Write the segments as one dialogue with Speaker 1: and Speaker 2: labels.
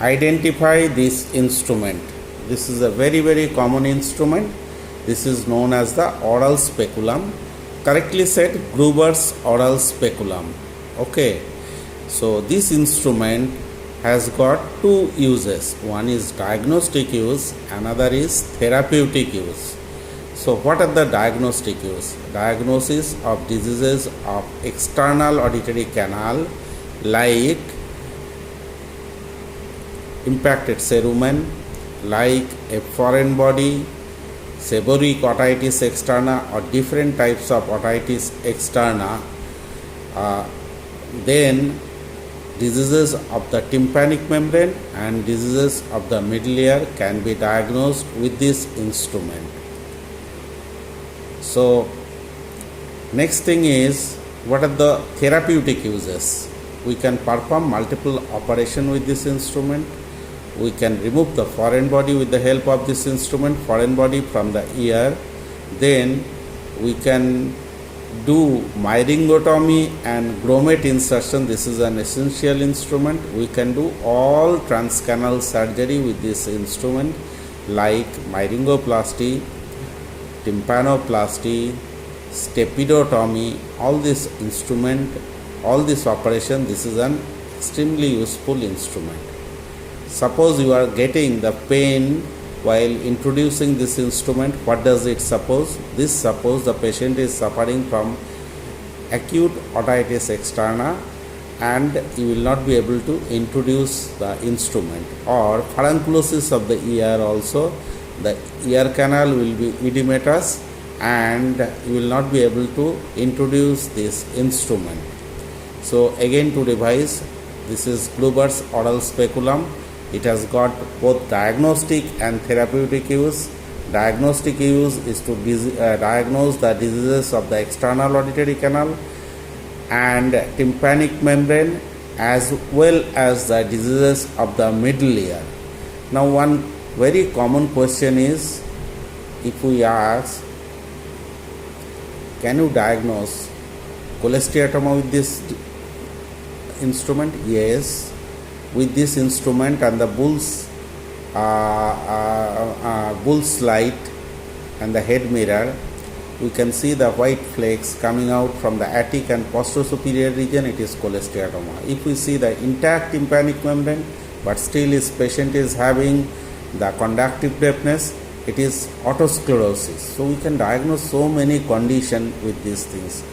Speaker 1: Identify this instrument. This is a very common instrument. This is known as the oral speculum. Correctly said, Gruber's oral speculum. Okay. So this instrument has got two uses. One is diagnostic use, another is therapeutic use. So what are the diagnostic use? Diagnosis of diseases of external auditory canal like impacted cerumen, like a foreign body, seborrheic otitis externa, or different types of otitis externa. Then diseases of the tympanic membrane and diseases of the middle ear can be diagnosed with this instrument. So next thing is, what are the therapeutic uses? We can perform multiple operations with this instrument. We can remove the foreign body with the help of this instrument, foreign body from the ear. Then we can do myringotomy and grommet insertion. This is an essential instrument. We can do all transcanal surgery with this instrument like myringoplasty, tympanoplasty, stepidotomy. All this instrument, all this operation, this is an extremely useful instrument. Suppose you are getting the pain while introducing this instrument. What does it suppose? This suppose the patient is suffering from acute otitis externa and you will not be able to introduce the instrument, or furunculosis of the ear also. The ear canal will be edematous and you will not be able to introduce this instrument. So again, to revise, this is Gruber's oral speculum. It has got both diagnostic and therapeutic use. Diagnostic use is to diagnose the diseases of the external auditory canal and tympanic membrane, as well as the diseases of the middle ear. Now, one very common question is, if we ask, can you diagnose cholesteatoma with this instrument? Yes. With this instrument and the bull's light and the head mirror, we can see the white flakes coming out from the attic and posterior region. It is cholesteatoma. If we see the intact tympanic membrane, but still his patient is having the conductive deafness, it is otosclerosis. So we can diagnose so many conditions with these things.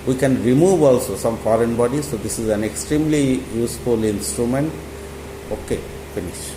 Speaker 1: We can remove also some foreign bodies. So this is an extremely useful instrument. Okay, finish.